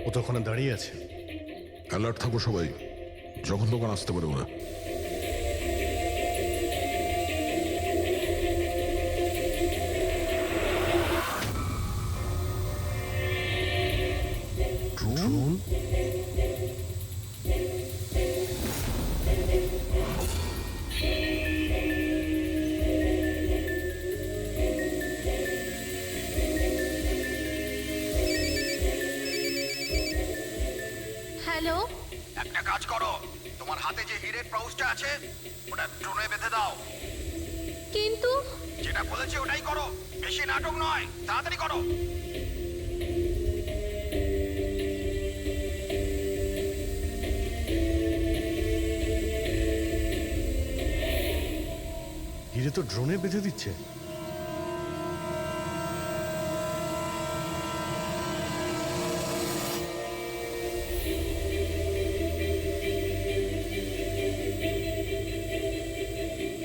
ও তো ওখানে দাঁড়িয়ে আছে। অ্যালার্ট থাকো সবাই, যখন তখন আসতে পারে ওরা। ড্রোন? হ্যালো, একটা কাজ করো, তোমার হাতে যে হিরের পাউচটা আছে ওটা ড্রোনে বেঁধে দাও। কিন্তু যেটা বলেছি ওটাই করো, বেশি নাটক নয়, তাড়াতাড়ি করো। হিরে তো ড্রোনে বেঁধে দিচ্ছে।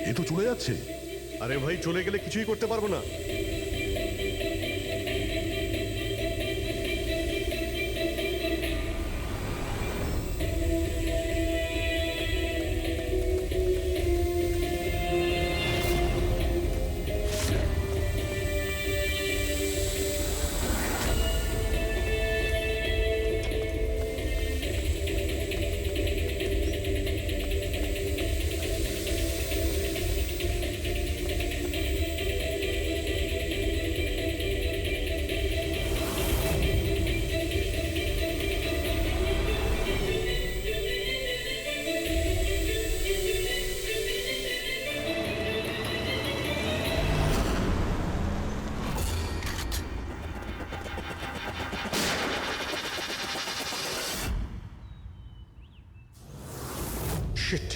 এ তো চলে যাচ্ছে। আরে ভাই, চলে গেলে কিছুই করতে পারবো না। শিট!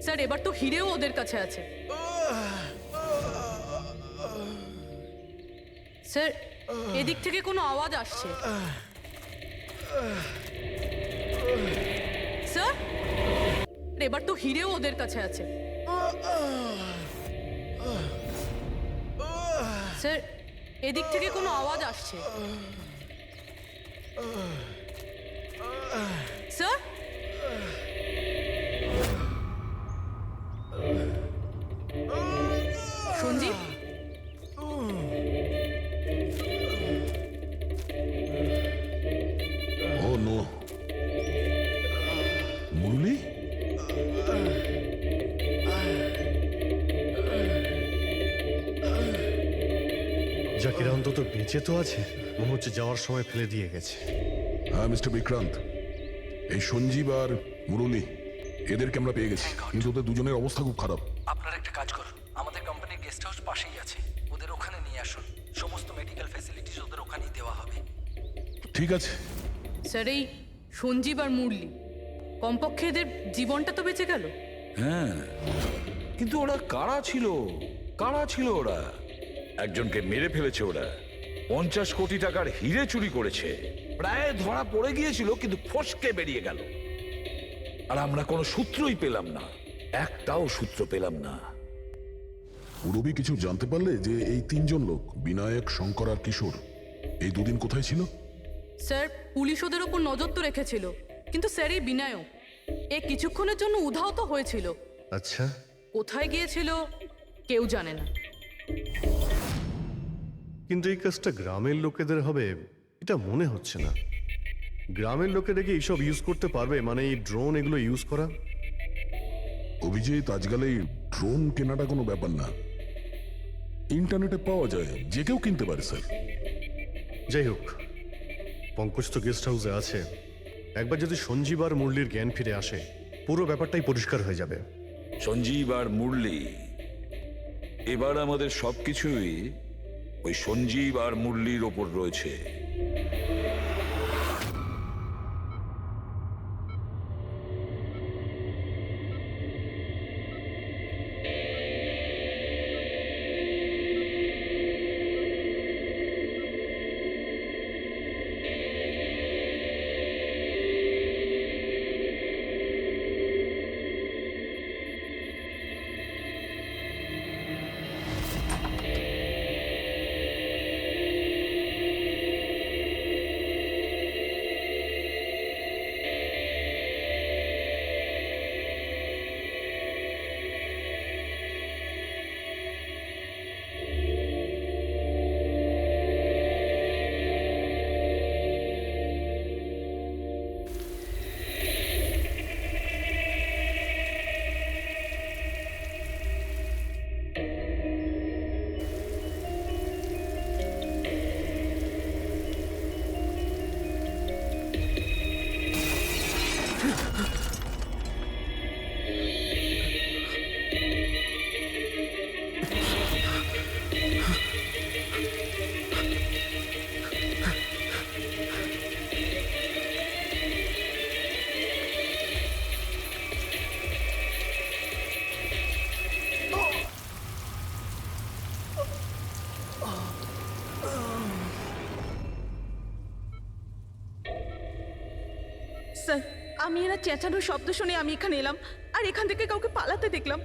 স্যার, এবার তো হিরেও ওদের কাছে আছে। স্যার, এদিক থেকে কোনো আওয়াজ আসছে। স্যার, এবার তো হিরেও ওদের কাছে আছে। স্যার, এদিক থেকে কোনো আওয়াজ আসছে। স্যার, সঞ্জীব, ও নো, মুরলি? জাকিরা অন্তত বেঁচে তো আছে। মনে হচ্ছে যাওয়ার সময় ফেলে দিয়ে গেছে। হ্যাঁ মিস্টার বিক্রান্ত, এই সঞ্জীব আর মুরলি এদেরকে আমরা পেয়ে গেছি, কিন্তু ওদের দুজনের অবস্থা খুব খারাপ। আপনারা একটা কাজ করুন, আমাদের কোম্পানির গেস্ট হাউস পাশেই আছে, ওদের ওখানে নিয়ে আসুন। সমস্ত মেডিকেল ফ্যাসিলিটিস ওদের ওখানেই দেওয়া হবে। ঠিক আছে। স্যার, এই সঞ্জীব আর মুরলি, কমপক্ষে এদের জীবনটা তো বেঁচে গেল। হ্যাঁ, কিন্তু ওরা কারা ছিল? কারা ছিল ওরা? একজনকে মেরে ফেলেছে ওরা, 50 কোটি টাকার হিরে চুরি করেছে, প্রায় ধরা পড়ে গিয়েছিল কিন্তু ফসকে বেরিয়ে গেল। আর আমরা কোনো সূত্রই পেলাম না, একটাও সূত্র পেলাম না। রবি কিছু জানতে পারলে যে এই তিনজন লোক, বিনায়ক, শঙ্কর আর কিশোর, এই দুদিন কোথায় ছিল? স্যার, পুলিশ ওদের ওপর নজর তো রেখেছিল, কিন্তু স্যার এই বিনায়ক কিছুক্ষণের জন্য উধাও তো হয়েছিল। আচ্ছা, কোথায় গিয়েছিল কেউ জানে না। কিন্তু এই কাজটা গ্রামের লোকেদের হবে এটা মনে হচ্ছে না। গ্রামের লোকেরা কি এইসব ইউজ করতে পারবে? মানে এই ড্রোন এগুলো ইউজ করা? অভিজিৎ, আজকাল এই ড্রোন কেনাটা কোনো ব্যাপার না, ইন্টারনেটে পাওয়া যায়, যে কেউ কিনতে পারে স্যার। যাই হোক, পঙ্কজ তো গেস্ট হাউসে আছে। একবার যদি সঞ্জীব আর মুরলির জ্ঞান ফিরে আসে, পুরো ব্যাপারটাই পরিষ্কার হয়ে যাবে। সঞ্জীব আর মুরলি, এবার আমাদের সবকিছুই ওই সঞ্জীব আর মুরলির ওপর রয়েছে। স্যার আমি এরা চেঁচানোর শব্দ শুনে আমি এখানে এলাম আর এখান থেকে কাউকে পালাতে দেখলাম।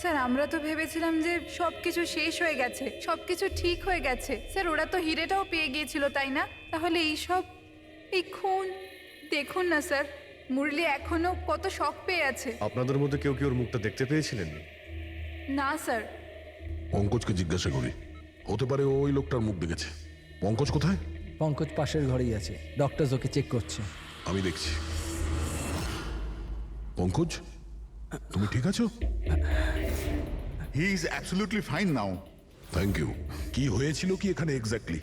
স্যার আমরা তো ভেবেছিলাম যে সব কিছু শেষ হয়ে গেছে, সব কিছু ঠিক হয়ে গেছে। স্যার ওরা তো হিরেটাও পেয়ে গিয়েছিল, তাই না? তাহলে এই খুন দেখুন না স্যার, মুরলি এখনো কত শক পেয়ে আছে। আপনাদের মধ্যে কেউ কি ওর মুখটা দেখতে পেয়েছিলেন? না স্যার। পঙ্কজকে জিজ্ঞাসা করি, হতে পারে ও ওই লোকটার মুখ দেখেছে। পঙ্কজ কোথায়? পঙ্কজ পাশের ঘরেই আছে, ডক্টর ওকে চেক করছে। আমি দেখছি। পঙ্কজ, তুমি ঠিক আছো? He is absolutely fine now. Thank you. কি হয়েছিল কি এখানে exactly?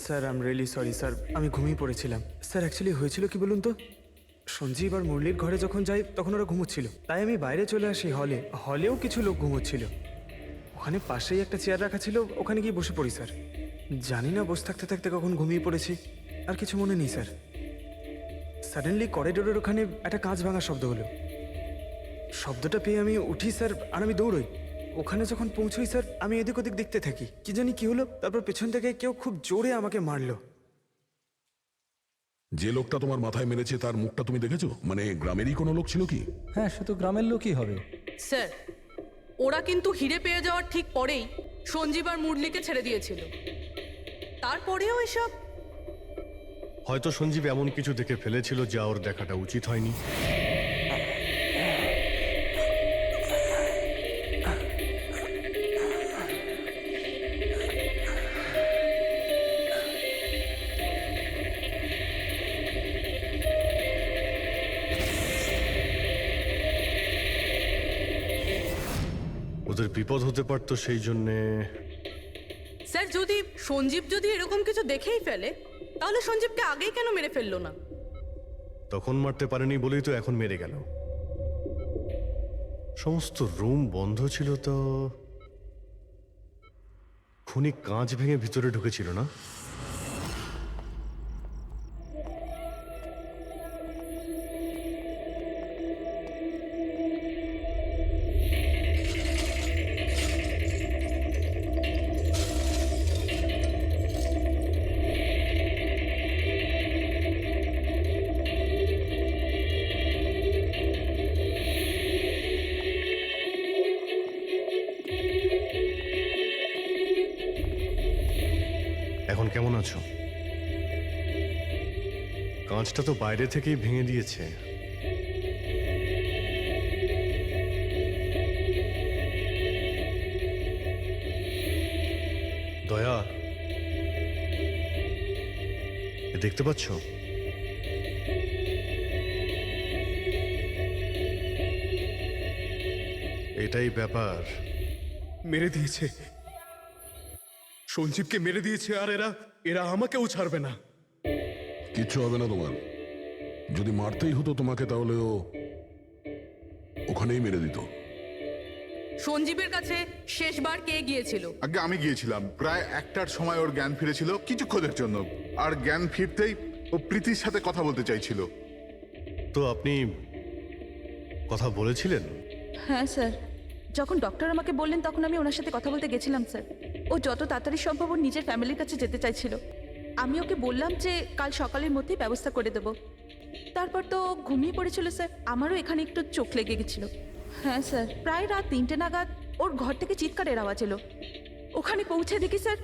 Sir I am really sorry sir, আমি ঘুমিয়ে পড়েছিলাম। স্যার অ্যাকচুয়ালি হয়েছিল কি বলুন তো, সঞ্জীব আর মুরলির ঘরে যখন যাই তখন ওরা ঘুমোচ্ছিল, তাই আমি বাইরে চলে আসি হলেও কিছু লোক ঘুমোচ্ছিল। ওখানে পাশেই একটা চেয়ার রাখা ছিল, ওখানে গিয়ে বসে পড়ি স্যার। জানি না বসে থাকতে থাকতে কখন ঘুমিয়ে পড়েছি, আর কিছু মনে নেই স্যার। সাডেনলি করিডোরের ওখানে একটা কাঁচ ভাঙার শব্দ হলো। শব্দটা পেয়ে আমি উঠি স্যার, আর আমি দৌড়ই। ওখানে যখন পৌঁছই স্যার, আমি এদিক ওদিক দেখতে থাকি, কি জানি কি হলো। তারপর পেছন থেকে কেউ খুব জোরে আমাকে মারলো। যে লোকটা তোমার মাথায় মেরেছে তার মুখটা তুমি দেখেছো? মানে গ্রামেরই কোনো লোক ছিল কি? হ্যাঁ, সে তো গ্রামের লোকই হবে। স্যার ওরা কিন্তু হিরে পেয়ে যাওয়ার ঠিক পরেই সঞ্জীব আর মুরলিকে ছেড়ে দিয়েছিল। তারপরেও এসব। হয়তো সঞ্জীব এমন কিছু দেখে ফেলেছিল যা ওর দেখাটা উচিত হয়নি। ওদের বিপদ হতে পারতো, সেই জন্যে। স্যার সঞ্জীব যদি এরকম কিছু দেখেই ফেলে, তাহলে সঞ্জীবকে আগেই কেন মেরে ফেললো না? তখন মারতে পারেনি বলেই তো এখন মেরে গেল। সমস্ত রুম বন্ধ ছিল তো খুনি কাঁচ ভেঙে ভিতরে ঢুকেছিল না? এখন কেমন আছো? কাঁচটা তো বাইরে থেকেই ভেঙে দিয়েছে। দয়া, এ দেখতে পাচ্ছ? এটাই ব্যাপার। মেরে দিয়েছে, সঞ্জীবকে মেরে দিয়েছে, আর এরা আমাকেও ছাড়বে না। কিচ্ছু হবে না তোমার। যদি মারতেই হতো তোমাকে তাহলে ও ওখানেই মেরে দিত। সঞ্জীবের কাছে শেষবার কে গিয়েছিল? আগে আমি গিয়েছিলাম, প্রায় 1টার সময় ওর জ্ঞান ফিরেছিল কিছুক্ষণের জন্য, আর জ্ঞান ফিরতেই ও প্রীতির সাথে কথা বলতে চাইছিল। তো আপনি কথা বলেছিলেন? হ্যাঁ স্যার, যখন ডক্টর আমাকে বললেন তখন আমি ওনার সাথে কথা বলতে গেছিলাম স্যার। ও যত তাড়াতাড়ি সম্ভব ওর নিজের ফ্যামিলির কাছে যেতে চাইছিল। আমি ওকে বললাম যে কাল সকালের মধ্যেই ব্যবস্থা করে দেব। তারপর তো ও ঘুমিয়ে পড়েছিল স্যার, আমারও এখানে একটু চোখ লেগে গেছিল। হ্যাঁ স্যার, প্রায় রাত 3টে নাগাদ ওর ঘর থেকে চিৎকারের আওয়াজ এলো। ওখানে পৌঁছে দেখি স্যার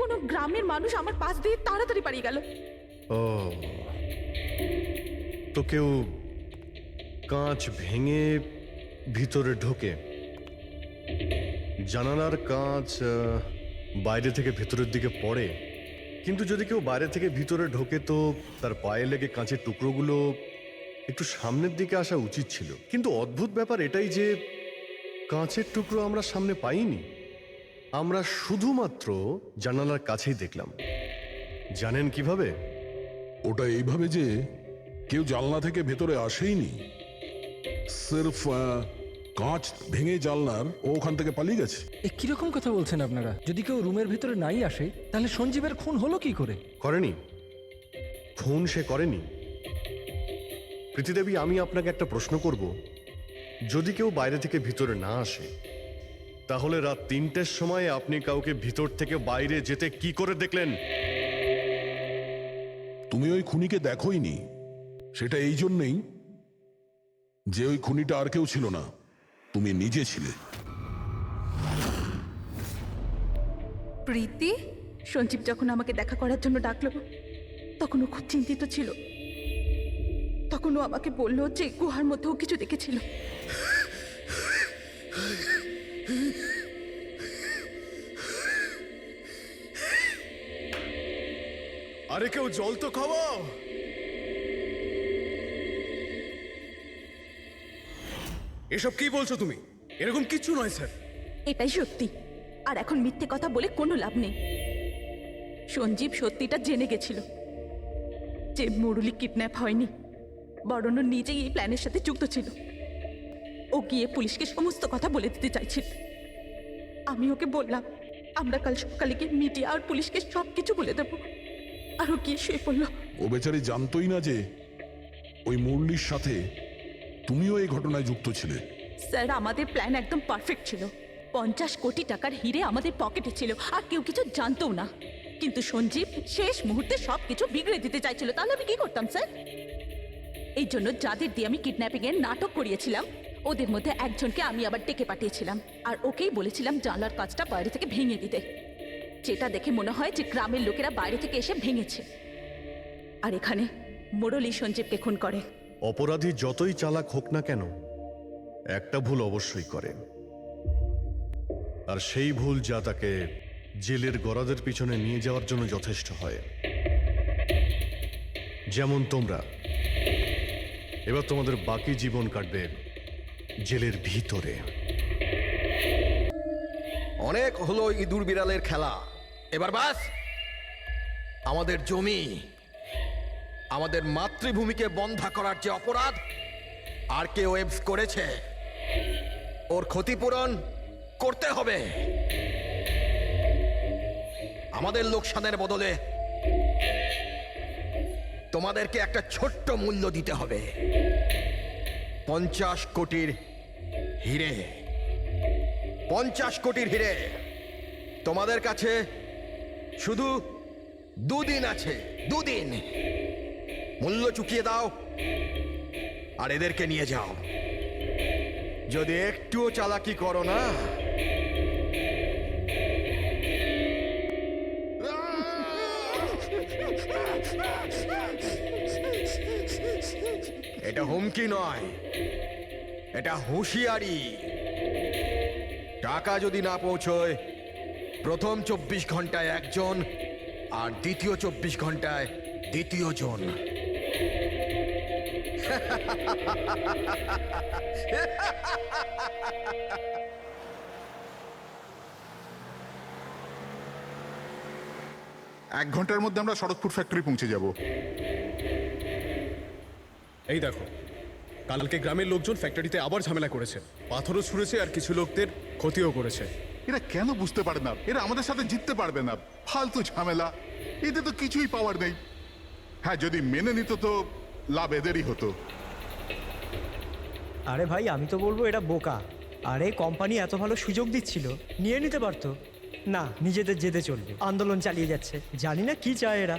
কোনো গ্রামের মানুষ আমার পাশ দিয়ে তাড়াতাড়ি পালিয়ে গেল। ও, তো কেউ কাঁচ ভেঙে ভিতরে ঢোকে? জানালার কাঁচ বাইরে থেকে ভেতরের দিকে পড়ে, কিন্তু যদি কেউ বাইরে থেকে ভিতরে ঢোকে তো তার পায়ে লেগে কাঁচের টুকরোগুলো একটু সামনের দিকে আসা উচিত ছিল। কিন্তু অদ্ভুত ব্যাপার এটাই যে কাঁচের টুকরো আমরা সামনে পাইনি, আমরা শুধুমাত্র জানালার কাছেই দেখলাম। জানেন কিভাবে? ওটা এইভাবে যে কেউ জানলা থেকে ভেতরে আসেইনি, সির্ফ কাঁচ ভেঙে জানলার ও ওখান থেকে পালিয়ে গেছে। এ কিরকম কথা বলছেন আপনারা? যদি কেউ রুমের ভিতরে নাই আসে তাহলে সঞ্জীবের খুন হলো কি করে? করেনি, খুন সে করেনি। প্রীতিদেবী, আমি আপনাকে একটা প্রশ্ন করব। যদি কেউ বাইরে থেকে ভিতরে না আসে, তাহলে রাত 3টের সময় আপনি কাউকে ভিতর থেকে বাইরে যেতে কি করে দেখলেন? তুমি ওই খুনিকে দেখোইনি, সেটা এই জন্যেই যে ওই খুনিটা আর কেউ ছিল না, তুমি নিজে ছিলে। প্রীতি? সঞ্জীব যখন আমাকে দেখা করার জন্য ডাকলো তখন ও খুব চিন্তিত ছিল। তখন ও আমাকে বললো যে গুহার মধ্যেও কিছু দেখেছিল। আরে কেউ জল তো খাওয়াও। এসব কি বলছো তুমি? এরকম কিচ্ছু নয় স্যার। এটাই সত্যি, আর এখন মিথ্যে কথা বলে কোনো লাভ নেই। সঞ্জীব সত্যিটা জেনে গেছিল যে মুরলি কিডন্যাপ হয়নি, বরং ও নিজেই এই প্ল্যানের সাথে যুক্ত ছিল। ও গিয়ে পুলিশকে সমস্ত কথা বলে দিতে চাইছিল। আমি ওকে বললাম আমরা কাল সকালে গিয়ে মিডিয়া আর পুলিশকে সব কিছু বলে দেবো, আর ও গিয়ে শুয়ে পড়লো। ও বেচারি জানতোই না যে ওই মুরলির সাথে তুমিও এই ঘটনায় যুক্ত ছিলে। স্যার, আমাদের প্ল্যান একদম পারফেক্ট ছিল। 50 কোটি টাকার হিরে আমাদের পকেটে ছিল, আর কেউ কিছু জানতও না। কিন্তু সঞ্জীব শেষ মুহূর্তে সব কিছু বিগড়ে দিতে চাইছিল। তাহলে আমি কি করতাম স্যার? এই জন্য যাদের দিয়ে আমি কিডন্যাপিং এর নাটক করিয়েছিলাম, ওদের মধ্যে একজনকে আমি আবার ডেকে পাঠিয়েছিলাম, আর ওকেই বলেছিলাম জানলার কাজটা বাইরে থেকে ভেঙে দিতে, যেটা দেখে মনে হয় যে গ্রামের লোকেরা বাইরে থেকে এসে ভেঙেছে। আর এখানে মুরলি সঞ্জীবকে খুন করে। অপরাধী যতই চালাক হোক না কেন, একটা ভুল অবশ্যই করে, আর সেই ভুল যা তাকে জেলের গরাদের পিছনে নিয়ে যাওয়ার জন্য যথেষ্ট হয়। যেমন তোমরা এবার তোমাদের বাকি জীবন কাটবে জেলের ভিতরে। অনেক হলো ইঁদুর বিড়ালের খেলা, এবার বাস। আমাদের জমি, আমাদের মাতৃভূমিকে বন্ধা করার যে অপরাধ আর কে ওয়েবস করেছে, ওর ক্ষতিপূরণ করতে হবে। আমাদের লোকসানের বদলে তোমাদেরকে একটা ছোট্ট মূল্য দিতে হবে। 50 কোটির হিরে। 50 কোটির হিরে। তোমাদের কাছে শুধু 2 দিন আছে, 2 দিন। মূল্য চুকিয়ে দাও আর এদেরকে নিয়ে যাও। যদি একটুও চালাকি করো না, এটা হুমকি নয়, এটা হুঁশিয়ারি। টাকা যদি না পৌঁছয়, প্রথম 24 ঘন্টায় একজন, আর দ্বিতীয় 24 ঘন্টায় দ্বিতীয় জন। এক ঘন্টার মধ্যে আমরা শরৎপুর ফ্যাক্টরি পৌঁছে যাব। এই দেখো, কালকে গ্রামের লোকজন ফ্যাক্টরিতে আবার ঝামেলা করেছে, পাথরও ছুঁড়েছে আর কিছু লোকদের ক্ষতিও করেছে। এরা কেন বুঝতে পারে না এরা আমাদের সাথে জিততে পারবে না? ফালতু ঝামেলা, এতে তো কিছুই পাওয়ার নেই। হ্যাঁ, যদি মেনে নিত তো লাভ এদেরই হতো। আরে ভাই, আমি তো বলবো এটা বোকা। আরে কোম্পানি এত ভালো সুযোগ দিচ্ছিল, নিয়ে নিতে পারতো। না, নিজেদের জেদে চলবে, আন্দোলন চালিয়ে যাচ্ছে। জানি না কি চায় এরা।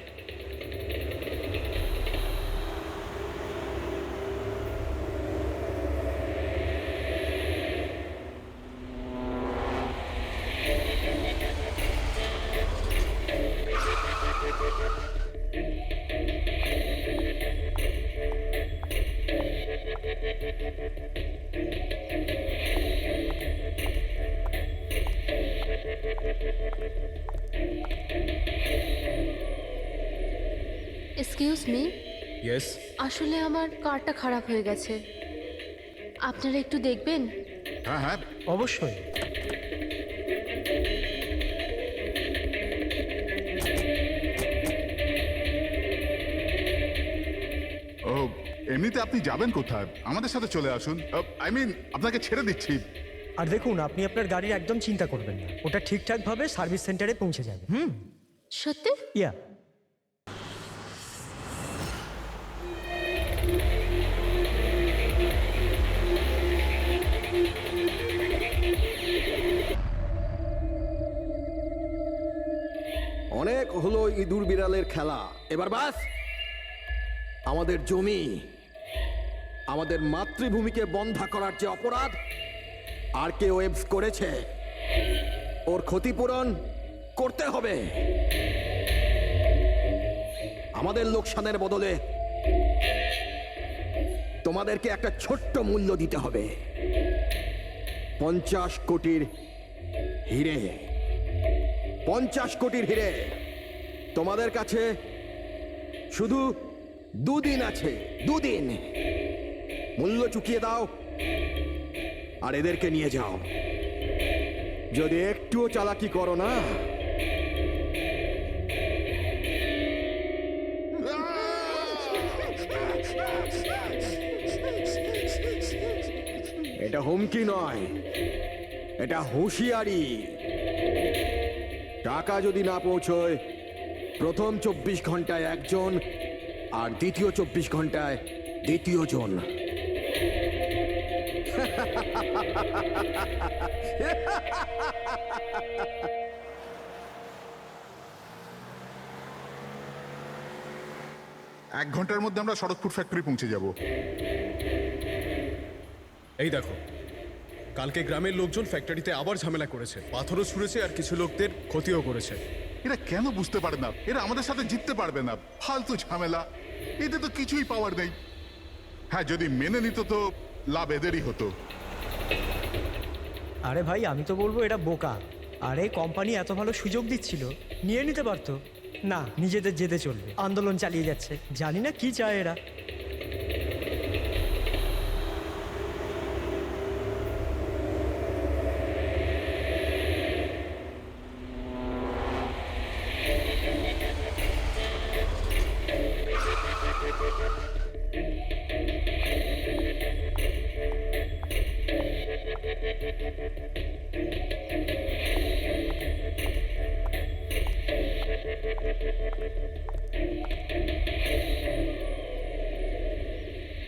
Excuse me, yes. আসলে আমার কারটা খারাপ হয়ে গেছে, আপনারা একটু দেখবেন? হ্যাঁ হ্যাঁ, অবশ্যই। ও, এমনিতে আপনি যাবেন কোথায়? আমাদের সাথে চলে আসুন। আই মিন, আপনাকে ছেড়ে দিচ্ছি। আর দেখুন, আপনি আপনার গাড়ির একদম চিন্তা করবেন না, ওটা ঠিকঠাকভাবে সার্ভিস সেন্টারে পৌঁছে যাবে। সত্যি? ইয়া। অনেক হলো ইঁদুর বিড়ালের খেলা, এবার বাস। আমাদের জমি, আমাদের মাতৃভূমিকে বন্ধা করার যে অপরাধ আর কে ওয়েবস করেছে, ওর ক্ষতিপূরণ করতে হবে। আমাদের লোকসানের বদলে তোমাদেরকে একটা ছোট্ট মূল্য দিতে হবে। 50 কোটির হিরে। 50 কোটির হিরে। তোমাদের কাছে শুধু 2 দিন আছে, 2 দিন। মূল্য চুকিয়ে দাও আর এদেরকে নিয়ে যাও। যদি একটুও চালাকি করো না, এটা হুমকি নয়, এটা হুঁশিয়ারি। টাকা যদি না পৌঁছয়, প্রথম 24 ঘন্টায় একজন আর দ্বিতীয় 24 ঘন্টায় দ্বিতীয় জন। এক ঘন্টার মধ্যে আমরা শরৎপুর ফ্যাক্টরি পৌঁছে যাব। এই দেখো, কালকে গ্রামের লোকজন ফ্যাক্টরিতে আবার ঝামেলা করেছে, পাথরও ছুঁড়েছে আর কিছু লোকদের ক্ষতিও করেছে। এরা কেন বুঝতে পারে না এরা আমাদের সাথে জিততে পারবে না? ফালতু ঝামেলা, এতে তো কিছুই পাওয়ার নেই। হ্যাঁ, যদি মেনে নিত তো লাভ এদেরই হতো। আরে ভাই, আমি তো বলবো এটা বোকা। আরে কোম্পানি এত ভালো সুযোগ দিচ্ছিল, নিয়ে নিতে পারতো। না, নিজেদের জেদে চলবে, আন্দোলন চালিয়ে যাচ্ছে। জানি না কি চায় এরা।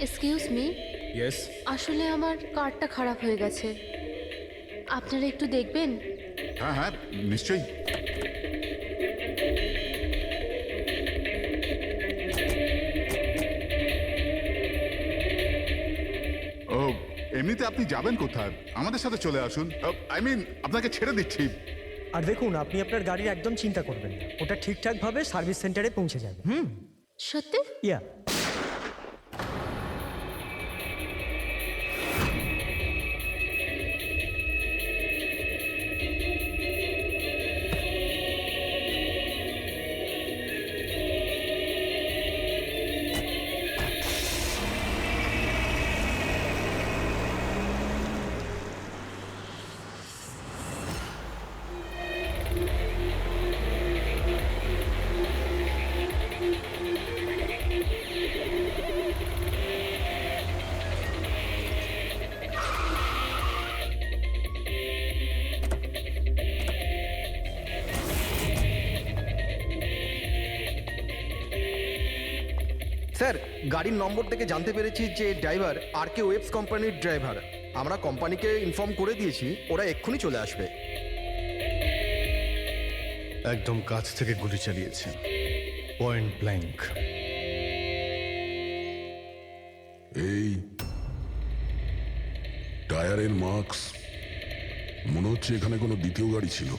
এক্সকিউজ মি, ইয়েস, আসলে আমার কার্ডটা খারাপ হয়ে গেছে, আপনারা একটু দেখবেন? হ্যাঁ হ্যাঁ, নিশ্চয়ই। ও, এমনিতে আপনি যাবেন কোথায়? আমাদের সাথে চলে আসুন। আই মিন, আপনাকে ছেড়ে দিচ্ছি। আর দেখুন, আপনি আপনার গাড়ির একদম চিন্তা করবেন না, ওটা ঠিকঠাকভাবে সার্ভিস সেন্টারে পৌঁছে যাবে। সত্যি? ইয়া। স্যার, গাড়ির নম্বর থেকে জানতে পেরেছি যে ড্রাইভার আর কে ওয়েবস কোম্পানির ড্রাইভার। আমরা কোম্পানিকে ইনফর্ম করে দিয়েছি, ওরা এক্ষুনি চলে আসবে। একদম কাছ থেকে গুলি চালিয়েছে, পয়েন্ট ব্ল্যাঙ্ক। এই টায়ারের মার্কস, মনে হচ্ছে এখানে কোনো দ্বিতীয় গাড়ি ছিল।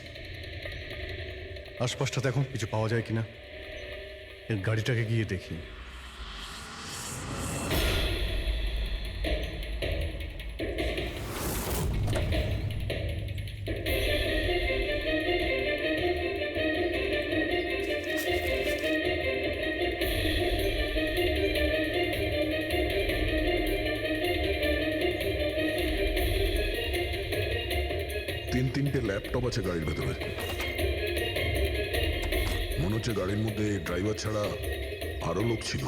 আশপাশটা দেখুন, কিছু পাওয়া যায় কিনা। এর গাড়িটাকে গিয়ে দেখি। তিনটে ল্যাপটপ আছে গাড়ির ভেতরে। মনে হচ্ছে গাড়ির মধ্যে ড্রাইভার ছাড়া আরো লোক ছিল।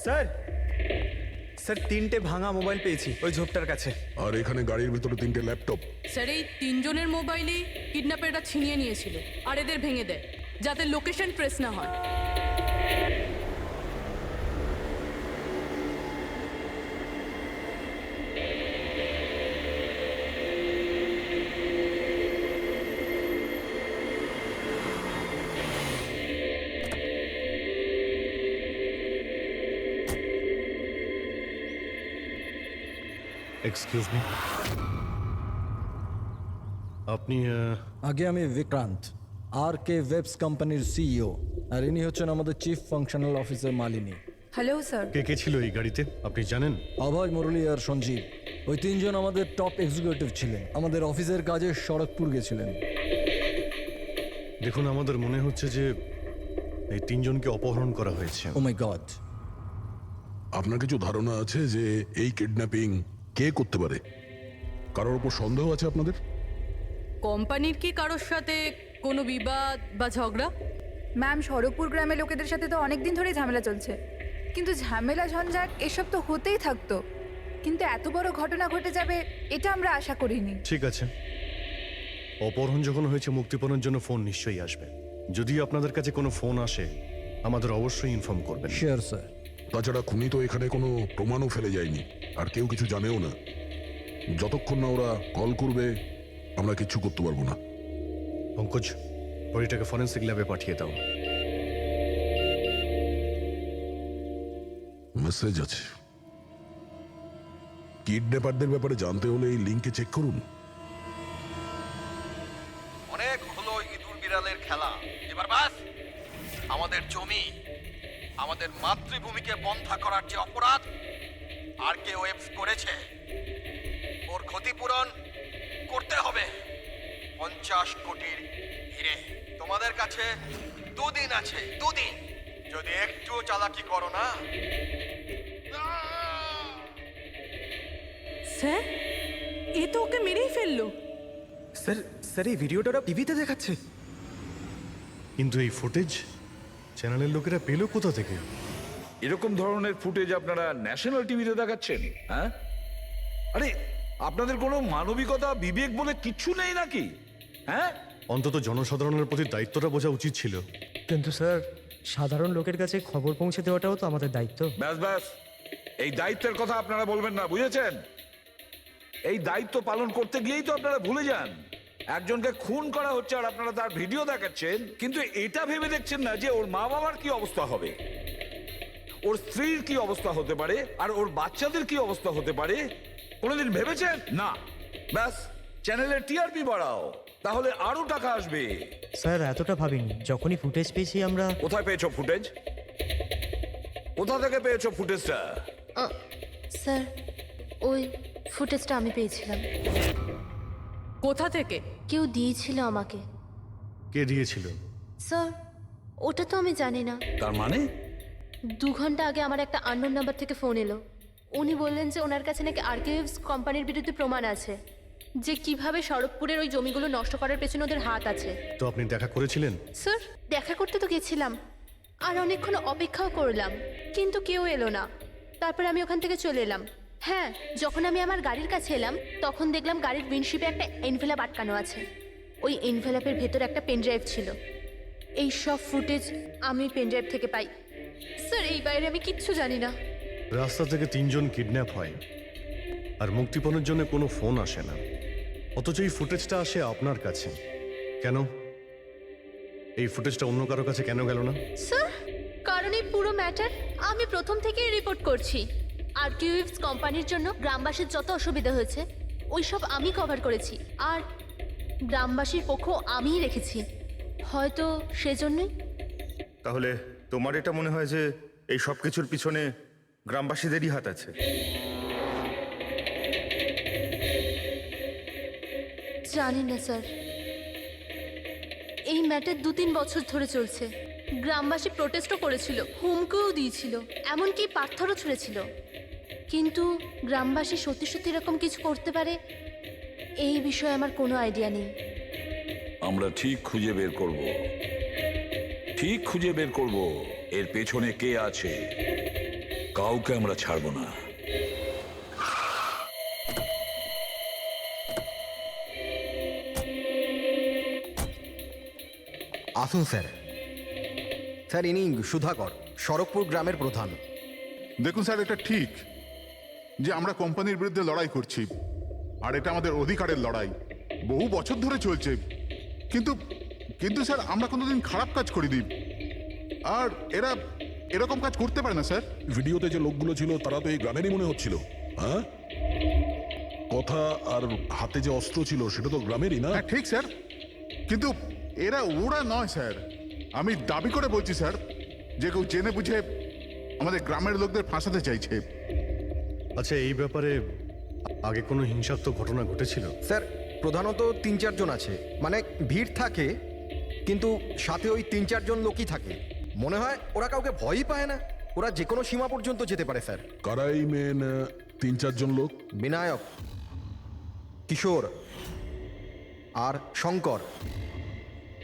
স্যার, স্যার 3টে ভাঙা মোবাইল পেয়েছি ওই ঝোপটার কাছে। আর এখানে গাড়ির ভেতরে 3টে ল্যাপটপ। স্যার, এই 3 জনের মোবাইলই কিডন্যাপাররা ছিনিয়ে নিয়েছিল আর এদের ভেঙে দেয়, যাতে লোকেশন ট্রেস না হয়। এক্সকিউজ মি, আপনি আগে আমি বিক্রান্ত, আর কে ওয়েবস কোম্পানির সিইও, আর ইনি হচ্ছেন আমাদের chief functional officer Malini. Hello sir. কে কে ছিল এই গাড়িতে আপনি জানেন? অভয়, মুরলী আর সঞ্জীব, ওই তিনজন আমাদের টপ এক্সিকিউটিভ ছিলেন। আমাদের অফিসের কাজে শরৎপুর গেছিলেন। দেখুন, আমাদের মনে হচ্ছে যে এই তিনজনকে অপহরণ করা হয়েছে। ও মাই গড। আপনার কিছু ধারণা আছে যে এই কিডন্যাপিং কে করতে পারে? কারোর উপর সন্দেহ আছে আপনাদের? কোম্পানির কি কারোর সাথে কোনো বিবাদ বা ঝগড়া? ম্যাম, শরৎপুর গ্রামের লোকেদের সাথে তো অনেক দিন ধরেই ঝামেলা চলছে, কিন্তু ঝামেলা ঝঞ্ঝাট এসব তো হতেই থাকতো, কিন্তু এত বড় ঘটনা ঘটে যাবে এটা আমরা আশা করিনি। ঠিক আছে, অপহরণ যখন হয়েছে, মুক্তিপণের জন্য ফোন নিশ্চয়ই আসবে। যদি আপনাদের কাছে কোনো ফোন আসে আমাদের অবশ্যই ইনফর্ম করবেন। Sure sir. তাছাড়া খুনি তো এখানে কোনো প্রমাণও ফেলে যায়নি, আর কেউ কিছু জানেও না। যতক্ষণ না ওরা কল করবে আমরা কিচ্ছু করতে পারবো না। পঙ্কজ, বডিটাকে ফরেন্সিক ল্যাবে পাঠিয়ে দাও। মেসেজ আছে। কিডন্যাপারদের ব্যাপারে জানতে হলে এই লিঙ্কে চেক করুন। অনেক হলো ইঁদুর বিড়ালের খেলা, এবার বাস। আমাদের জমি, আমাদের মাতৃভূমিকে বন্ধা করার যে অপরাধ আর কে ওয়েবস করেছে, ওর ক্ষতিপূরণ করতে হবে 50 কোটির হিরে। তোমাদের কাছে 2 দিন আছে, 2 দিন। যদি একটু চালাকি করো না। স্যার, এ তো ওকে মেরেই ফেললো। স্যার স্যার এই ভিডিওটা ওরা টিভিতে দেখাচ্ছে। কিন্তু এই ফুটেজ চ্যানেলের লোকেরা পেলো কোথা থেকে? এরকম ধরনের ফুটেজ আপনারা ন্যাশনাল টিভিতে দেখাচ্ছেন? হ্যাঁ, আরে আপনাদের কোনো মানবিকতা বিবেক বলে কিচ্ছু নেই নাকি? হ্যাঁ, অন্তত জনসাধারণের প্রতি দায়িত্বটা বোঝা উচিত ছিল। কিন্তু স্যার, সাধারণ লোকের কাছে খবর পৌঁছে দেওয়াটাও তো আমাদের দায়িত্ব। ব্যাস ব্যাস, এই দায়িত্বের কথা আপনারা বলবেন না, বুঝেছেন? এই দায়িত্ব পালন করতে গিয়েই তো আপনারা ভুলে যান একজনকে খুন করা হচ্ছে, আর আপনারা তার ভিডিও দেখাচ্ছেন, কিন্তু এটা ভেবে দেখছেন না যে ওর মা বাবার কি অবস্থা হবে, ওর স্ত্রীর কি অবস্থা হতে পারে, আর ওর বাচ্চাদের কি অবস্থা হতে পারে। কোনোদিন ভেবেছেন না? ব্যাস, চ্যানেলের টিআরপি বাড়াও, তাহলে আরো টাকা আসবে। স্যার, এতটা ভাবিনি। যখনই ফুটেজ পেয়েছি আমরা। কোথায় পেয়েছো ফুটেজ? কোথা থেকে পেয়েছো ফুটেজটা? স্যার, ওই ফুটেজটা আমি পেয়েছিলাম। কোথা থেকে? কেউ দিয়েছিল আমাকে। কে দিয়েছিল? স্যার, ওটা তো আমি জানি না। তার মানে 2 ঘন্টা আগে আমার একটা আননোন নাম্বার থেকে ফোন এলো। উনি বললেন যে ওনার কাছে নাকি আর্কাইভস কোম্পানির বিরুদ্ধে প্রমাণ আছে, যে কিভাবে শরৎপুরের ওই জমিগুলো নষ্ট করার পেছনে ওদের হাত আছে। তো আপনি দেখা করেছিলেন? স্যার, দেখা করতে তো গেছিলাম, আর অনেকক্ষণ অপেক্ষাও করলাম, কিন্তু কেউ এলো না। তারপর আমি ওখান থেকে চলে এলাম। হ্যাঁ, যখন আমি আমার গাড়ির কাছে এলাম তখন দেখলাম গাড়ির উইন্ডশিপে একটা এনভেলাপ আটকানো আছে। ওই এনভেলাপের ভেতর একটা পেনড্রাইভ ছিল। এই সব ফুটেজ আমি পেনড্রাইভ থেকে পাই। স্যার, এই বাইরে আমি কিচ্ছু জানি না। রাস্তা থেকে 3 জন কিডন্যাপ হয় আর মুক্তিপণের জন্য কোনো ফোন আসে না, অথচ এই ফুটেজটা আসে আপনার কাছে। কেন এই ফুটেজটা অন্য কারো কাছে কেন গেল না? স্যার, কারণ এই পুরো ম্যাটার আমি প্রথম থেকেই রিপোর্ট করছি। আর্কিউভস কোম্পানির জন্য গ্রামবাসীর যত অসুবিধা হয়েছে ওই সব আমি কভার করেছি, আর গ্রামবাসীর পক্ষ আমিই রেখেছি। হয়তো সেজন্যই। তাহলে তোমার এটা মনে হয় যে এই সব কিছুর পিছনে গ্রামবাসীদেরই হাত আছে? জানি না স্যার, এই ম্যাটার 2-3 বছর ধরে চলছে। গ্রামবাসী প্রোটেস্টও করেছিল, হুমকিও দিয়েছিল, এমনকি পাথরও ছুঁড়েছিল, কিন্তু গ্রামবাসী সত্যি সত্যি এরকম কিছু করতে পারে এই বিষয়ে আমার কোনো আইডিয়া নেই। আমরা ঠিক খুঁজে বের করব, ঠিক খুঁজে বের করব এর পেছনে কে আছে। কাউকে আমরা ছাড়বো না। আসুন স্যার। স্যার, ইনি সুধাকর, শরৎপুর গ্রামের প্রধান। দেখুন স্যার, এটা ঠিক যে আমরা কোম্পানির বিরুদ্ধে লড়াই করছি, আর এটা আমাদের অধিকারের লড়াই, বহু বছর ধরে চলছে। কিন্তু কিন্তু স্যার, আমরা কোনোদিন খারাপ কাজ করিনি, আর এরা এরকম কাজ করতে পারে না স্যার। ভিডিওতে যে লোকগুলো ছিল তারা তো এই গ্রামেরই মনে হচ্ছিল। হ্যাঁ, কথা আর হাতে যে অস্ত্র ছিল সেটা তো গ্রামেরই না। হ্যাঁ ঠিক স্যার, কিন্তু ওরা নয় স্যার। আমি দাবি করে বলছি স্যার যে কেউ জেনে বুঝে আমাদের গ্রামের লোকদের ফাঁসাতে চাইছে। আচ্ছা, এই ব্যাপারে আগে কোনো হিংসাত্মক ঘটনা ঘটেছিল? স্যার প্রধানত 3-4 জন আছে, মানে ভিড় থাকে কিন্তু সাথে ওই 3-4 জন লোকই থাকে। মনে হয় ওরা কাউকে ভয়ই পায় না, ওরা যে কোনো সীমা পর্যন্ত যেতে পারে স্যার। কারাই মেন 3-4 জন লোক? বিনায়ক, কিশোর আর শঙ্কর।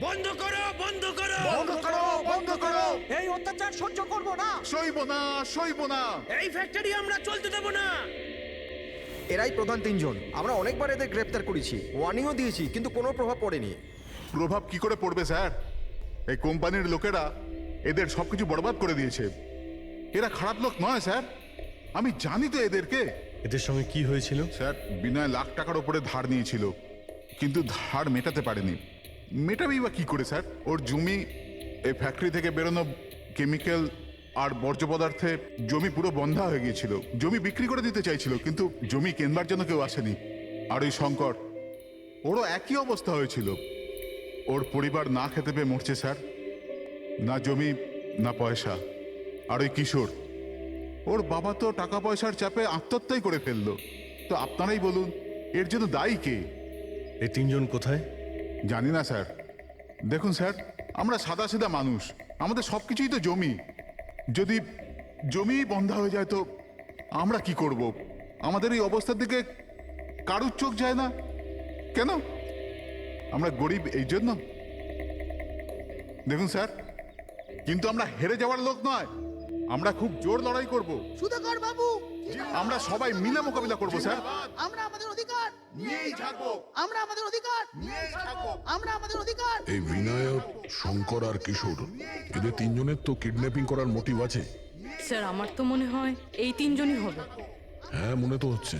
বন্ধ করো, বন্ধ করো, বন্ধ করো, বন্ধ করো! এই অত্যাচার সহ্য করব না, সইব না, সইব না! এই ফ্যাক্টরি আমরা চলতে দেব না। এরাই প্রধান 3 জন। আমরা অনেকবার এদের গ্রেপ্তার করেছি, ওয়ার্নিংও দিয়েছি, কিন্তু কোনো প্রভাব পড়েনি। প্রভাব কি করে পড়বে স্যার? এই কোম্পানির লোকেরা এদের সবকিছু বরবাদ করে দিয়েছে। এরা খারাপ লোক নয় স্যার, আমি জানি তো এদেরকে। এদের সঙ্গে কি হয়েছিল? স্যার বিনয় লাখ টাকার উপরে ধার নিয়েছিল, কিন্তু ধার মেটাতে পারেনি। মেটাবেই বা কি করে স্যার? ওর জমি, এই ফ্যাক্টরি থেকে বেরোনো কেমিক্যাল আর বর্জ্য পদার্থে জমি পুরো বন্ধা হয়ে গিয়েছিল। জমি বিক্রি করে দিতে চাইছিল, কিন্তু জমি কেনবার জন্য কেউ আসেনি। আর ওই শঙ্কর, ওরও একই অবস্থা হয়েছিল। ওর পরিবার না খেতে পেয়ে মরছে স্যার, না জমি না পয়সা। আর ওই কিশোর, ওর বাবা তো টাকা পয়সার চাপে আত্মহত্যাই করে ফেললো। তো আপনারাই বলুন এর জন্য দায়ী কে? এই 3 জন কোথায়? জানি না স্যার। দেখুন স্যার, আমরা সাদাসিধা মানুষ, আমাদের সব কিছুই তো জমি। যদি জমি বন্ধ হয়ে যায় তো আমরা কি করব? আমাদের এই অবস্থার দিকে কারুর চোখ যায় না কেন? আমরা গরিব এই জন্য? দেখুন স্যার, কিন্তু আমরা হেরে যাওয়ার লোক নয়, আমরা খুব জোর লড়াই করব। সুধাকর বাবু, আমরা সবাই মিলে মোকাবিলা করব স্যার। আমরা আমাদের অধিকার নিয়েই থাকবো, আমরা আমাদের অধিকার নিয়েই থাকবো। আমরা আমাদের অধিকার। এই বিনায়ক, শঙ্কর আর কিশোর, এদের 3 জনের তো কিডন্যাপিং করার মোটিভ আছে। স্যার আমার তো মনে হয় এই 3 জনই হবে। হ্যাঁ, মনে তো হচ্ছে।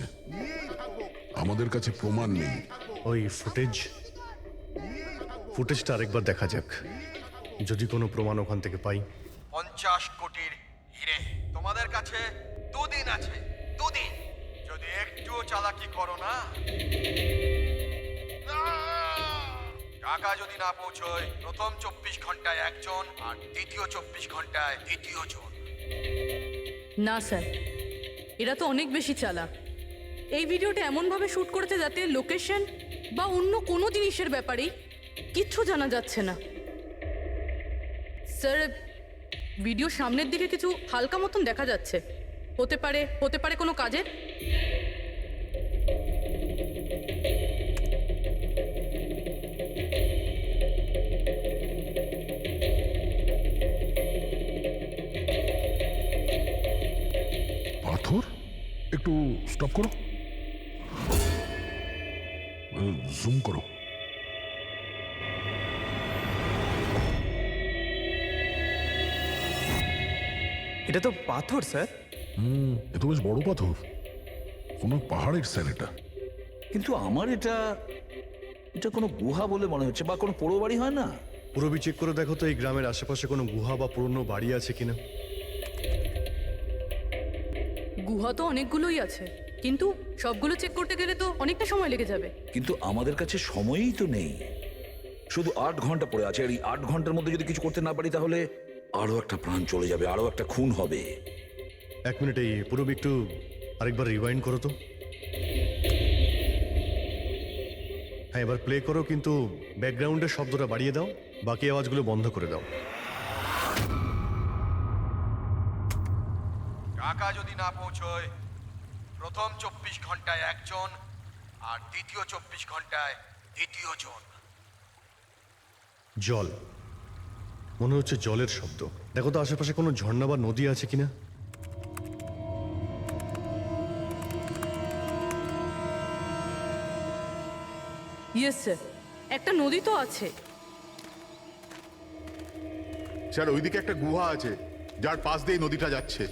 আমাদের কাছে প্রমাণ নেই। ওই ফুটেজটা আরেকবার দেখা যাক, যদি কোনো প্রমাণ ওখান থেকে পাই। 50 কোটির হিরে তোমাদের কাছে 2 দিন আছে, 2 দিন। যদি একটুও চালাকি করো না, টাকা যদি না পৌঁছয়, প্রথম 24 ঘন্টায় একজন আর দ্বিতীয় 24 ঘন্টায় দ্বিতীয় জন। না স্যার, এরা তো অনেক বেশি চালাক। এই ভিডিওটা এমনভাবে শ্যুট করেছে যাতে লোকেশন বা অন্য কোনো জিনিসের ব্যাপারেই কিচ্ছু জানা যাচ্ছে না। স্যার ভিডিও সামনের দিকে কিছু হালকা মতন দেখা যাচ্ছে, হতে পারে কোনো কাজের। পাথর, একটু স্টপ করো, জুম করো। এটা তো পাথর স্যার। এ তো বেশ বড় পাথর, কোনো পাহাড়ের স্যার এটা। কিন্তু আমার এটা কোনো গুহা বলে মনে হচ্ছে, বা কোনো পোড়ো বাড়ি হয় না? পুরবি চেক করে দেখো তো এই গ্রামের আশেপাশে কোনো গুহা বা পুরনো বাড়ি আছে কিনা। গুহা তো অনেকগুলোই আছে, কিন্তু সবগুলো চেক করতে গেলে তো অনেকটা সময় লেগে যাবে। কিন্তু আমাদের কাছে সময়ই তো নেই, শুধু 8 ঘন্টা পড়ে আছে। আর এই 8 ঘন্টার মধ্যে যদি কিছু করতে না পারি, তাহলে আরো একটা প্রাণ চলে যাবে, আরো একটা খুন হবে। 1 মিনিট, এই পুরবি একটু আরেকবার রিওয়াইন্ড করো তো। হ্যাঁ, এবার প্লে করো, কিন্তু ব্যাকগ্রাউন্ডের শব্দটা বাড়িয়ে দাও, বাকি আওয়াজগুলো বন্ধ করে দাও। টাকা যদি না পৌঁছয়, প্রথম 24 ঘন্টায় একজন আর দ্বিতীয় 24 ঘন্টায় দ্বিতীয় জন। জল, মনে হচ্ছে জলের শব্দ। দেখো তো আশেপাশে কোনো ঝর্ণা বা নদী আছে কিনা। ইয়েস স্যার, একটা নদী তো আছে। স্যার ওইদিকে একটা গুহা আছে, যার পাশ দিয়ে নদীটা যাচ্ছে।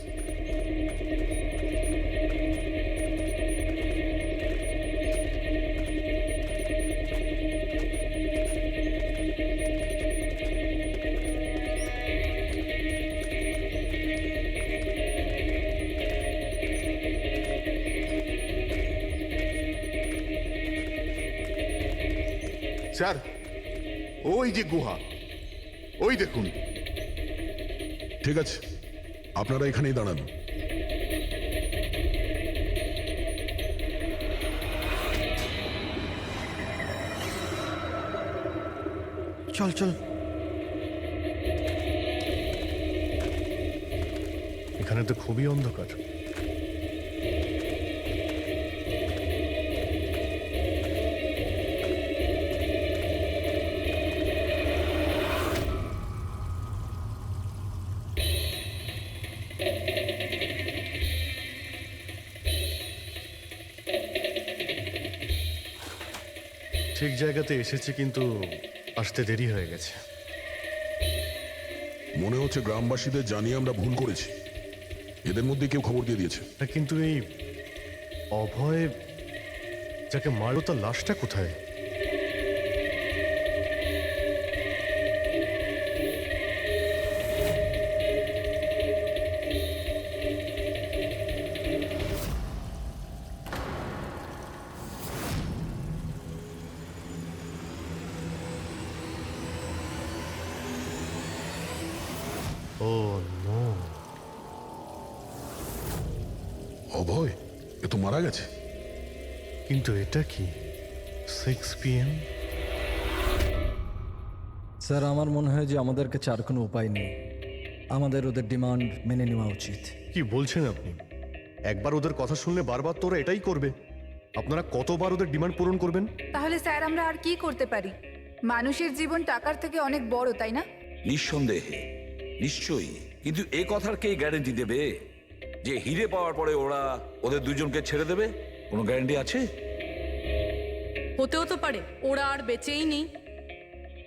স্যার ওই যে গুহা, ওই দেখুন। ঠিক আছে, আপনারা এখানেই দাঁড়ান। চল চল। এখানে তো খুবই অন্ধকার। ঠিক জায়গাতে এসেছি, কিন্তু আসতে দেরি হয়ে গেছে। মনে হচ্ছে গ্রামবাসীদের জানিয়ে আমরা ভুল করেছি। এদের মধ্যে কেউ খবর দিয়ে দিয়েছে। কিন্তু এই অভয় যাকে মারলো তার লাশটা কোথায়? ও নো, অভয় এ তো মারা গেছে। কিন্তু এটা কি 6 PM? স্যার, আমার মনে হয় যে আমাদের কাছে আর কোনো উপায় নেই। আমাদের ওদের ডিমান্ড মেনে নেওয়া উচিত। কি বলছেন আপনি? একবার ওদের কথা শুনলে বারবার তোরা এটাই করবে? আপনারা কতবার ওদের ডিমান্ড পূরণ করবেন? তাহলে স্যার আমরা আর কি করতে পারি? মানুষের জীবন টাকার থেকে অনেক বড়, তাই না? নিঃসন্দেহে, নিশ্চয়ই। কিন্তু এ কথার কে গ্যারেন্টি দেবে যে হিরে পাওয়ার পরে ওরা ওদের দুজনকে ছেড়ে দেবে? কোনো গ্যারেন্টি আছে? হতেও তো পারে ওরা আর বেঁচেই নেই।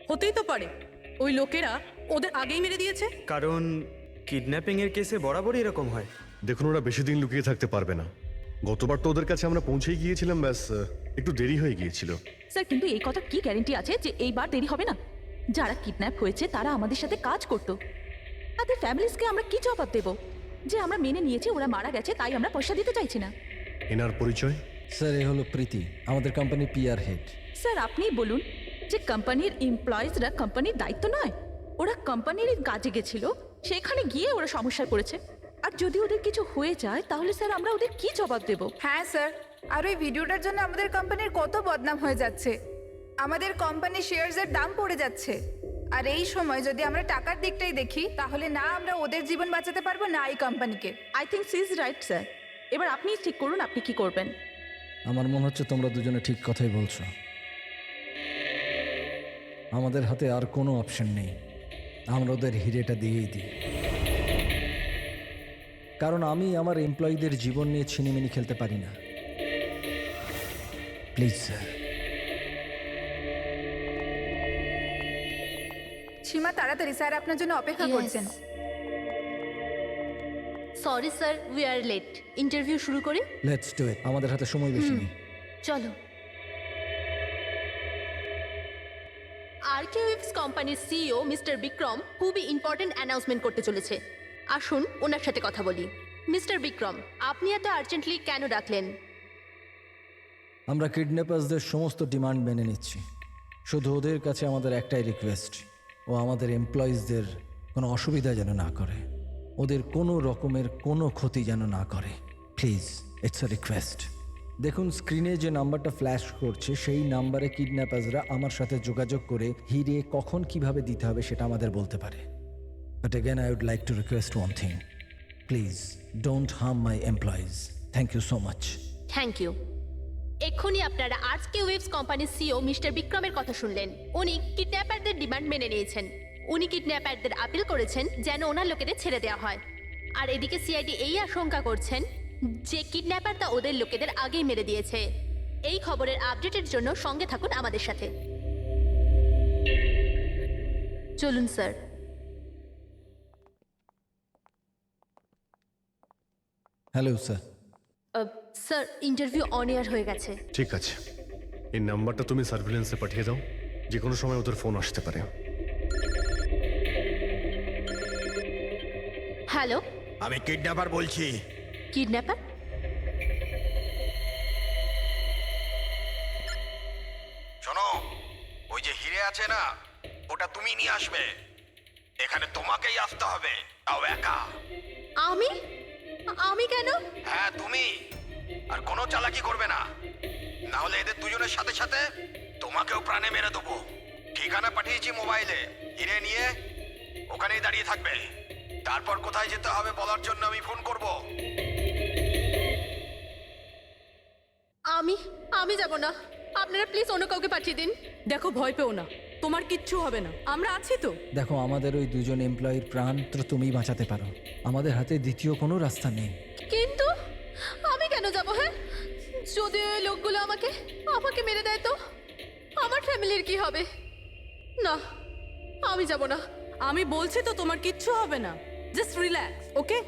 হতেই তো পারে ওই লোকেরা ওদের আগেই মেরে দিয়েছে। কারণ কিডন্যাপিং এর কেসে বরাবরই এরকম হয়। দেখুন, ওরা বেশি দিন লুকিয়ে থাকতে পারবে না। গতবার তো ওদের কাছে আমরা পৌঁছেই গিয়েছিলাম, ব্যাস একটু দেরি হয়ে গিয়েছিল। স্যার, কিন্তু এই কথা কি গ্যারেন্টি আছে যে এইবার দেরি হবে না? যারা কিডন্যাপ হয়েছে তারা আমাদের সাথে কাজ করতো। তাদের ফ্যামিলিজকে আমরা কি জবাব দেব যে আমরা মেনে নিয়েছি ওরা মারা গেছে, তাই আমরা পয়সা দিতে চাইছি না? এনার পরিচয়? স্যার, এ হলো প্রীতি, আমাদের কোম্পানির PR হেড। স্যার, আপনিই বলুন যে কোম্পানির এমপ্লয়িজরা কোম্পানির দায়িত্ব নয়। ওরা কোম্পানির কাজে গেছিল, সেখানে গিয়ে ওরা সমস্যায় পড়েছে। আর যদি ওদের কিছু হয়ে যায় তাহলে স্যার আমরা ওদের কি জবাব দেব? হ্যাঁ স্যার, আর ওই ভিডিওটার জন্য আমাদের কোম্পানির কত বদনাম হয়ে যাচ্ছে। আমাদের কোম্পানির শেয়ারসের দাম পড়ে যাচ্ছে। আর এই সময় যদি আমরা টাকার দিকটাই দেখি, তাহলে না আমরা ওদের জীবন বাঁচাতে পারবো, না এই কোম্পানিকে। I think she is right sir. এবার আপনি ঠিক করুন আপনি কি করবেন। আমার মনে হচ্ছে তোমরা দুজনে ঠিক কথাই বলছো। আমাদের হাতে আর কোনো অপশন নেই, আমরা ওদের হিরেটা দিয়েই দিই। কারণ আমি আমার এমপ্লয়ীদের জীবন নিয়ে ছিনিমিনি খেলতে পারি না। Please sir. সীমা, তাড়াতাড়ি, স্যার আপনার জন্য অপেক্ষা করছেন। Sorry sir, we are late. Interview শুরু করি? লেটস ডু ইট, আমাদের হাতে সময় বেশি নেই। চলো। আরকে ওয়েবস কোম্পানির সিইও মিস্টার বিক্রম খুবই ইম্পর্টেন্ট অ্যানাউন্সমেন্ট করতে চলেছে। আসুন ওনার সাথে কথা বলি। মিস্টার বিক্রম, আপনি এত আর্জেন্টলি কেন ডাকলেন? আমরা কিডন্যাপার্সদের সমস্ত ডিমান্ড মেনে নিচ্ছি। শুধু ওদের কাছে আমাদের একটাই রিকোয়েস্ট, ও আমাদের এমপ্লয়িজদের কোনো অসুবিধা যেন না করে, ওদের কোনো রকমের কোনো ক্ষতি যেন না করে। Please, it's a request. দেখুন, স্ক্রিনে যে নাম্বারটা ফ্ল্যাশ করছে সেই নাম্বারে কিডন্যাপার্সরা আমার সাথে যোগাযোগ করে হিরে কখন কিভাবে দিতে হবে সেটা আমাদের বলতে পারে। But again I would like to request one thing, please don't harm my employees. Thank you so much. Thank you. এক্ষুনি আপনারা আরকে ওয়েবস কোম্পানির সিইও মিস্টার বিক্রমের কথা শুনলেন। উনি কিডন্যাপারদের ডিমান্ড মেনে নিয়েছেন। উনি কিডন্যাপারদের আপিল করেছেন যেন ওনার লোকেদের ছেড়ে দেওয়া হয়। আর এদিকে সিআইডি এই আশঙ্কা করছেন যে কিডন্যাপারটা ওদের লোকেদের আগেই মেরে দিয়েছে। এই খবরের আপডেটের জন্য সঙ্গে থাকুন আমাদের সাথে। চলুন sir. Hello sir. Sir, interview on air হয়ে গেছে। ঠিক আছে, এই নাম্বারটা তুমি সার্ভিলেন্সে পাঠিয়ে দাও, যে কোনো সময় ওদের ফোন আসতে পারে। হ্যালো, আমি কিডন্যাপার বলছি। কিডন্যাপার? শোনো, ওই যে আসবে। এখানে তোমাকেই আসতে হবে, তাও একা। আমি আমি কেন? হ্যাঁ তুমি। আর কোনো চালাকি করবে না, না হলে এদের দুজনের সাথে সাথে তোমাকেও প্রাণে মেরে দেবো। ঠিকানা পাঠিয়েছি মোবাইলে, হিরে নিয়ে ওখানেই দাঁড়িয়ে থাকবে। তারপর কোথায় যেতে হবে বলার জন্য আমি ফোন করব। আমি যাব না, আপনারা প্লিজ অন্য কাউকে পাঠিয়ে দিন। দেখো, ভয় পেও না, তোমার কিচ্ছু হবে না, আমরা আছি তো। দেখো, আমাদের ওই দুজন এমপ্লয়ির প্রাণ তো তুমিই বাঁচাতে পারো। আমাদের হাতে দ্বিতীয় কোনো রাস্তা নেই। কিন্তু আমি কেন যাব? হ্যাঁ, যদি ওই লোকগুলো আমাকে আমাকে মেরে দেয় তো আমার ফ্যামিলির কি হবে? না, আমি যাব না। আমি বলছি তো তোমার কিচ্ছু হবে না, জাস্ট রিল্যাক্স, ওকে?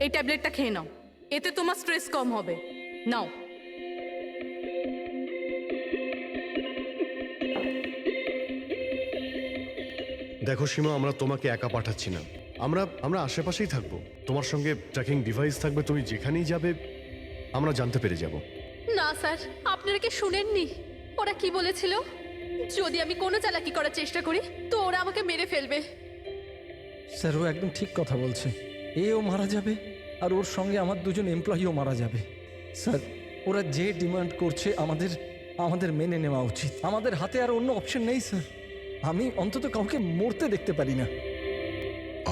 এই ট্যাবলেটটা খেয়ে নাও, এতে তোমার স্ট্রেস কম হবে। নাও। দেখো সীমা, আমরা তোমাকে একা পাঠাচ্ছি না। আমরা আশেপাশেই থাকবো, তোমার সঙ্গে ট্র্যাকিং ডিভাইস থাকবে, তুমি যেখানেই যাবে আমরা জানতে পেরে যাব। না স্যার, আপনারা কি শুনেননি ওরা কি বলেছিল? যদি আমি কোনো চালাকি করার চেষ্টা করি তো ওরা আমাকে মেরে ফেলবে। স্যার, ও একদম ঠিক কথা বলছে। এও মারা যাবে আর ওর সঙ্গে আমার দুজন এমপ্লয়িও মারা যাবে। স্যার, ওরা যে ডিমান্ড করছে আমাদের মেনে নেওয়া উচিত। আমাদের হাতে আর অন্য অপশন নেই স্যার। আমি অন্তত কাউকে মরতে দেখতে পারি না।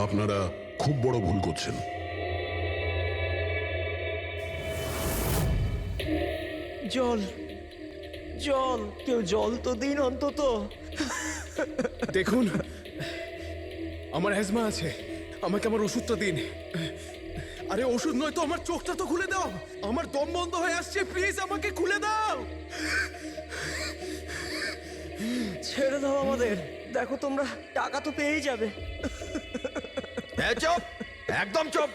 আপনারা খুব বড় ভুল করছেন। জল জল, কেউ জল তো দিন অন্তত। দেখুন, আমার অ্যাজমা আছে, আমাকে আমার ওষুধটা দিন। আরে ওষুধ নয় তো, আমার চোখটা তো খুলে দাও, আমার দম বন্ধ হয়ে আসছে, প্লিজ আমাকে খুলে দাও। ছেড়ে দাও আমাদের, দেখো তোমরা টাকা তো পেয়েই যাবে। চুপ, একদম চুপ।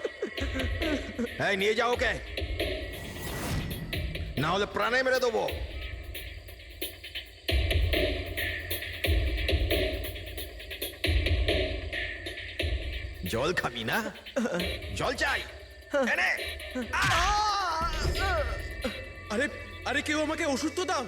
এই নিয়ে যাও ওকে, না হলে প্রাণে মেরে দেবো। জল খাবি না? জল চাই, এনে। আরে আরে, কেউ আমাকে ওষুধ তো দাও।